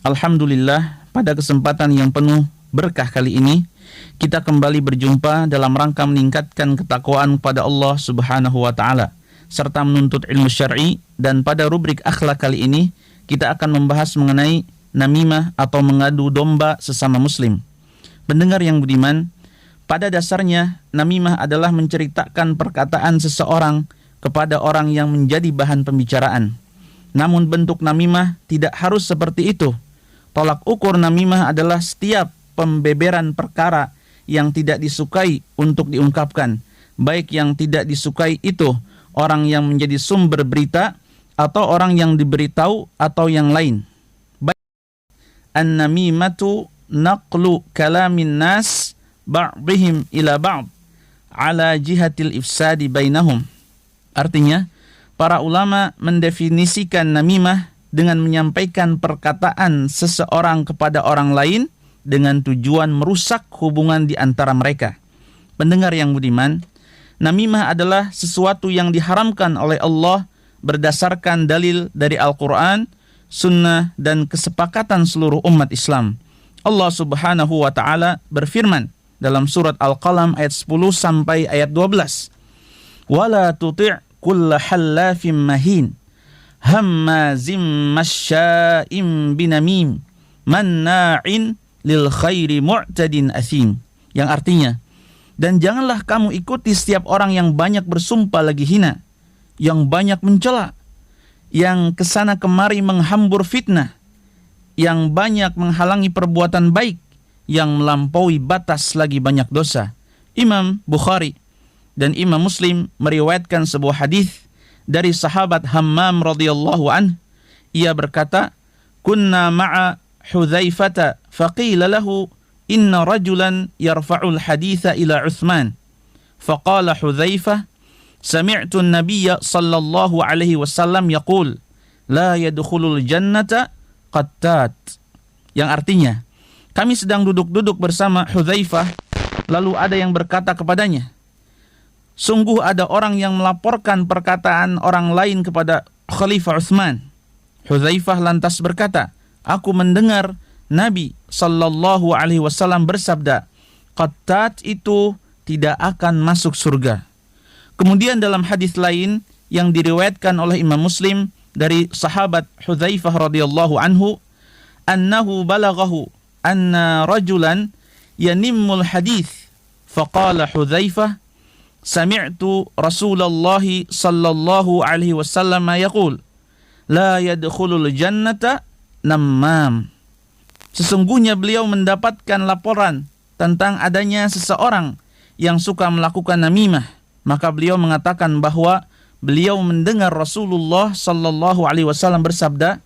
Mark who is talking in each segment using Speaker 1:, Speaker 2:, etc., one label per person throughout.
Speaker 1: Alhamdulillah, pada kesempatan yang penuh berkah kali ini, kita kembali berjumpa dalam rangka meningkatkan ketakwaan kepada Allah Subhanahu wa Ta'ala, serta menuntut ilmu syar'i. Dan pada rubrik akhlak kali ini, kita akan membahas mengenai namimah atau mengadu domba sesama muslim. Pendengar yang budiman, pada dasarnya namimah adalah menceritakan perkataan seseorang kepada orang yang menjadi bahan pembicaraan. Namun bentuk namimah tidak harus seperti itu. Tolak ukur namimah adalah setiap pembeberan perkara yang tidak disukai untuk diungkapkan, baik yang tidak disukai itu orang yang menjadi sumber berita atau orang yang diberitahu atau yang lain. Baik an-namimatu naqlu kalamin nas ba'dihim ila ba'd ala jihatil ifsadi bainahum. Artinya, para ulama mendefinisikan namimah dengan menyampaikan perkataan seseorang kepada orang lain dengan tujuan merusak hubungan di antara mereka. Pendengar yang budiman, namimah adalah sesuatu yang diharamkan oleh Allah berdasarkan dalil dari Al-Quran, Sunnah, dan kesepakatan seluruh umat Islam. Allah Subhanahu wa Ta'ala berfirman dalam surat Al-Qalam ayat 10 sampai ayat 12. Wala tuti' kulla hallafim mahin hammazim masya'im binamim manna'in lil khairi mu'tadin athim. Yang artinya, dan janganlah kamu ikuti setiap orang yang banyak bersumpah lagi hina, yang banyak mencela, yang kesana kemari menghambur fitnah, yang banyak menghalangi perbuatan baik, yang melampaui batas lagi banyak dosa. Imam Bukhari dan Imam Muslim meriwayatkan sebuah hadis dari sahabat Hammam radhiyallahu anhu. Ia berkata, "Kunna ma'a Hudzaifah faqila lahu inna rajulan yarfa'ul haditha ila Utsman." Faqala Hudzaifah, "Sami'tu an-nabiyya sallallahu alaihi wasallam yaqul, la yadkhulul jannata qattat." Yang artinya, kami sedang duduk-duduk bersama Hudzaifah, lalu ada yang berkata kepadanya, "Sungguh ada orang yang melaporkan perkataan orang lain kepada Khalifah Utsman." Hudzaifah lantas berkata, "Aku mendengar Nabi sallallahu alaihi wasallam bersabda, qattat itu tidak akan masuk surga." Kemudian dalam hadis lain yang diriwayatkan oleh Imam Muslim dari sahabat Hudzaifah radhiyallahu anhu, annahu balaghahu anna rajulan yanimmul hadis, faqala Hudzaifah, "Sami'tu Rasulullah sallallahu alaihi wasallam yaqul, la yadkhulul jannata nammam." Sesungguhnya beliau mendapatkan laporan tentang adanya seseorang yang suka melakukan namimah. Maka beliau mengatakan bahwa beliau mendengar Rasulullah sallallahu alaihi wasallam bersabda,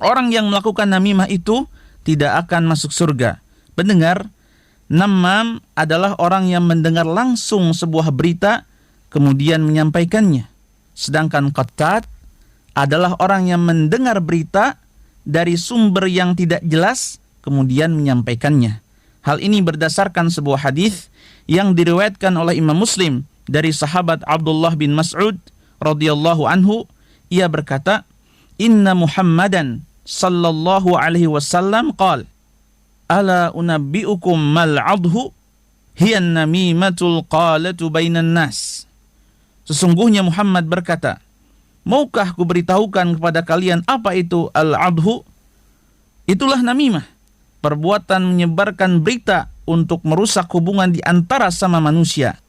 Speaker 1: orang yang melakukan namimah itu tidak akan masuk surga. Pendengar, namam adalah orang yang mendengar langsung sebuah berita kemudian menyampaikannya. Sedangkan qattat adalah orang yang mendengar berita dari sumber yang tidak jelas kemudian menyampaikannya. Hal ini berdasarkan sebuah hadis yang diriwayatkan oleh Imam Muslim dari sahabat Abdullah bin Mas'ud radhiyallahu anhu. Ia berkata, "Inna Muhammadan sallallahu alaihi wasallam qala, ala unabbi'ukum mal adhu hiya namimatul qalatu bainan nas." Sesungguhnya Muhammad berkata, "Maukah ku beritahukan kepada kalian apa itu al-adhu?" Itulah namimah, perbuatan menyebarkan berita untuk merusak hubungan di antara sama manusia.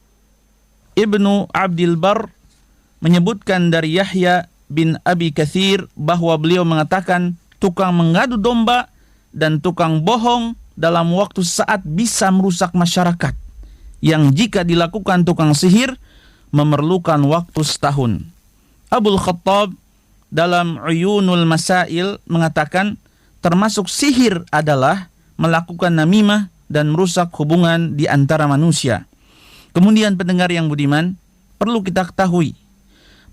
Speaker 1: Ibnu Abdil Bar menyebutkan dari Yahya bin Abi Katsir bahwa beliau mengatakan, tukang mengadu domba dan tukang bohong dalam waktu saat bisa merusak masyarakat, yang jika dilakukan tukang sihir memerlukan waktu setahun. Abul Khattab dalam Uyunul Masail mengatakan, termasuk sihir adalah melakukan namimah dan merusak hubungan di antara manusia. Kemudian pendengar yang budiman, perlu kita ketahui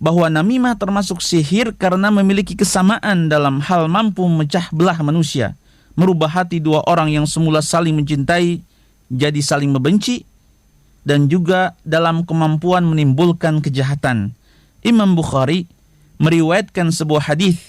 Speaker 1: bahwa namimah termasuk sihir karena memiliki kesamaan dalam hal mampu memecah belah manusia, merubah hati dua orang yang semula saling mencintai jadi saling membenci, dan juga dalam kemampuan menimbulkan kejahatan. Imam Bukhari meriwayatkan sebuah hadis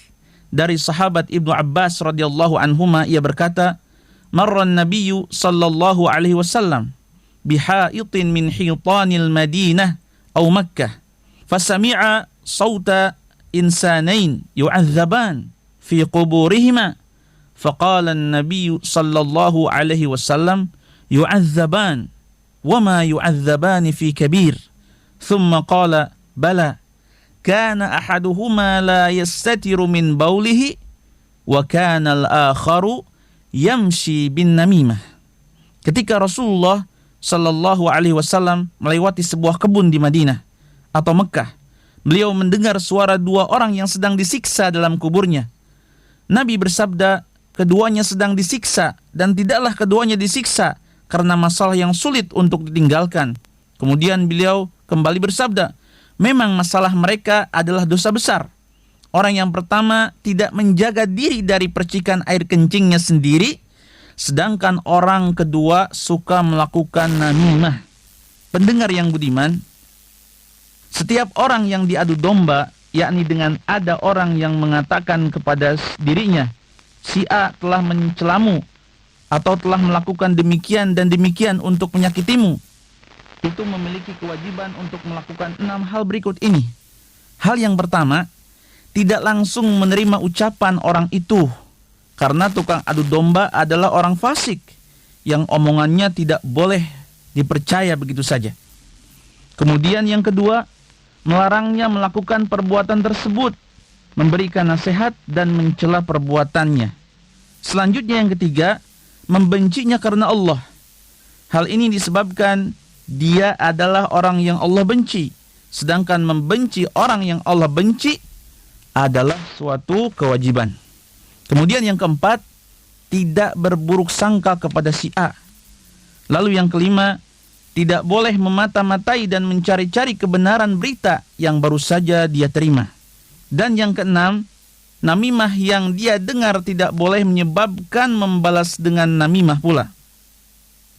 Speaker 1: dari sahabat Ibnu Abbas radhiyallahu anhuma, ia berkata, "Marran Nabiyyu sallallahu alaihi wasallam bihaitin min hitanil Madinah aw Makkah, fasami'a sauta insanain yu'adzaban fi quburihima, faqala an-nabiy sallallahu alaihi wasallam yu'adzaban wama yu'adzaban fi kabir, thumma qala bala kana ahaduhuma la yastatiru min baulihi wa kana al-akharu yamshi bin namimah." Ketika Rasulullah sallallahu alaihi wasallam melewati sebuah kebun di Madinah atau Mekah, beliau mendengar suara dua orang yang sedang disiksa dalam kuburnya. Nabi bersabda, keduanya sedang disiksa dan tidaklah keduanya disiksa karena masalah yang sulit untuk ditinggalkan. Kemudian beliau kembali bersabda, memang masalah mereka adalah dosa besar. Orang yang pertama tidak menjaga diri dari percikan air kencingnya sendiri, sedangkan orang kedua suka melakukan namimah. Pendengar yang budiman, setiap orang yang diadu domba, yakni dengan ada orang yang mengatakan kepada dirinya, si A telah mencelamu atau telah melakukan demikian dan demikian untuk menyakitimu, itu memiliki kewajiban untuk melakukan 6 hal berikut ini. Hal yang pertama, tidak langsung menerima ucapan orang itu, karena tukang adu domba adalah orang fasik yang omongannya tidak boleh dipercaya begitu saja. Kemudian yang kedua, melarangnya melakukan perbuatan tersebut, memberikan nasihat dan mencela perbuatannya. Selanjutnya yang ketiga, membencinya karena Allah. Hal ini disebabkan dia adalah orang yang Allah benci, sedangkan membenci orang yang Allah benci adalah suatu kewajiban. Kemudian yang keempat, tidak berburuk sangka kepada si A. Lalu yang kelima, tidak boleh memata-matai dan mencari-cari kebenaran berita yang baru saja dia terima. Dan yang keenam, namimah yang dia dengar tidak boleh menyebabkan membalas dengan namimah pula.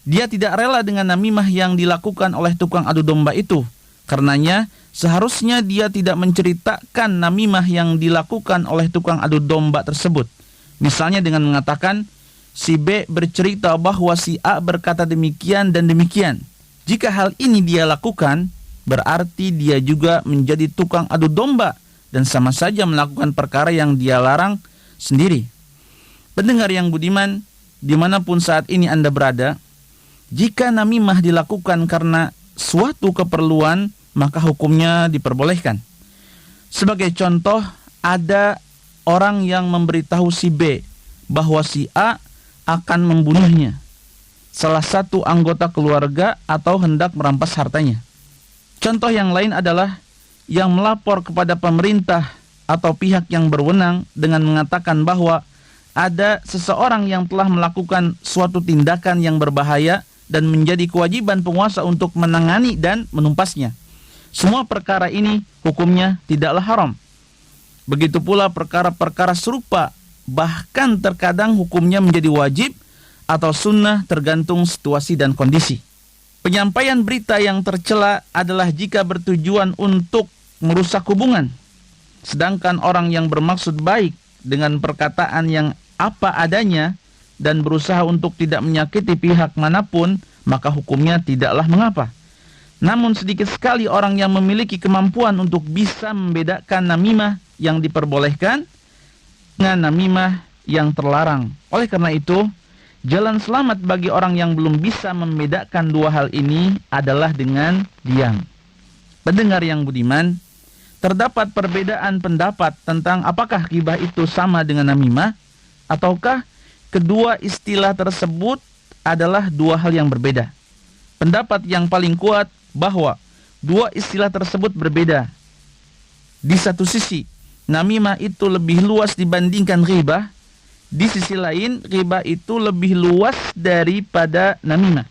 Speaker 1: Dia tidak rela dengan namimah yang dilakukan oleh tukang adu domba itu. Karenanya, seharusnya dia tidak menceritakan namimah yang dilakukan oleh tukang adu domba tersebut. Misalnya dengan mengatakan, si B bercerita bahwa si A berkata demikian dan demikian. Jika hal ini dia lakukan, berarti dia juga menjadi tukang adu domba dan sama saja melakukan perkara yang dia larang sendiri. Pendengar yang budiman, dimanapun saat ini Anda berada, jika namimah dilakukan karena suatu keperluan, maka hukumnya diperbolehkan. Sebagai contoh, ada orang yang memberitahu si B bahwa si A akan membunuhnya, salah satu anggota keluarga, atau hendak merampas hartanya. Contoh yang lain adalah yang melapor kepada pemerintah atau pihak yang berwenang dengan mengatakan bahwa ada seseorang yang telah melakukan suatu tindakan yang berbahaya dan menjadi kewajiban penguasa untuk menangani dan menumpasnya. Semua perkara ini hukumnya tidaklah haram. Begitu pula perkara-perkara serupa, bahkan terkadang hukumnya menjadi wajib atau sunnah tergantung situasi dan kondisi. Penyampaian berita yang tercela adalah jika bertujuan untuk merusak hubungan. Sedangkan orang yang bermaksud baik dengan perkataan yang apa adanya dan berusaha untuk tidak menyakiti pihak manapun, maka hukumnya tidaklah mengapa. Namun sedikit sekali orang yang memiliki kemampuan untuk bisa membedakan namimah yang diperbolehkan dengan namimah yang terlarang. Oleh karena itu, jalan selamat bagi orang yang belum bisa membedakan dua hal ini adalah dengan diam. Pendengar yang budiman, terdapat perbedaan pendapat tentang apakah ghibah itu sama dengan namimah, ataukah kedua istilah tersebut adalah dua hal yang berbeda. Pendapat yang paling kuat bahwa dua istilah tersebut berbeda. Di satu sisi, namimah itu lebih luas dibandingkan ghibah. Di sisi lain, ghibah itu lebih luas daripada namimah.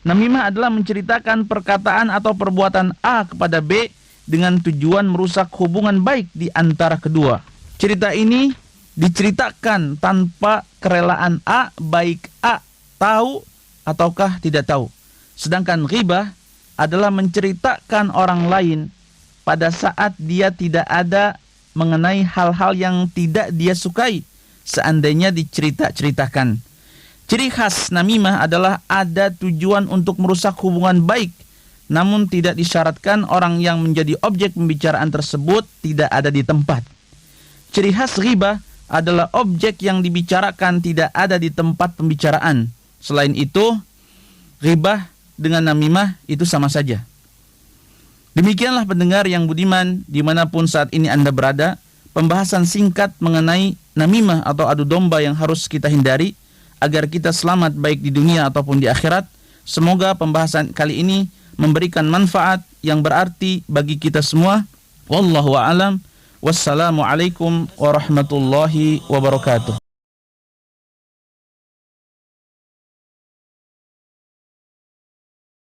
Speaker 1: Namimah adalah menceritakan perkataan atau perbuatan A kepada B dengan tujuan merusak hubungan baik di antara kedua. Cerita ini diceritakan tanpa kerelaan A, baik A tahu ataukah tidak tahu. Sedangkan ghibah adalah menceritakan orang lain pada saat dia tidak ada, mengenai hal-hal yang tidak dia sukai seandainya dicerita-ceritakan. Ciri khas namimah adalah ada tujuan untuk merusak hubungan baik, namun tidak disyaratkan orang yang menjadi objek pembicaraan tersebut tidak ada di tempat. Ciri khas ghibah adalah objek yang dibicarakan tidak ada di tempat pembicaraan. Selain itu, ghibah dengan namimah itu sama saja. Demikianlah pendengar yang budiman, dimanapun saat ini Anda berada, pembahasan singkat mengenai namimah atau adu domba yang harus kita hindari agar kita selamat baik di dunia ataupun di akhirat. Semoga pembahasan kali ini memberikan manfaat yang berarti bagi kita semua. Wallahu a'lam. Wassalamualaikum warahmatullahi wabarakatuh.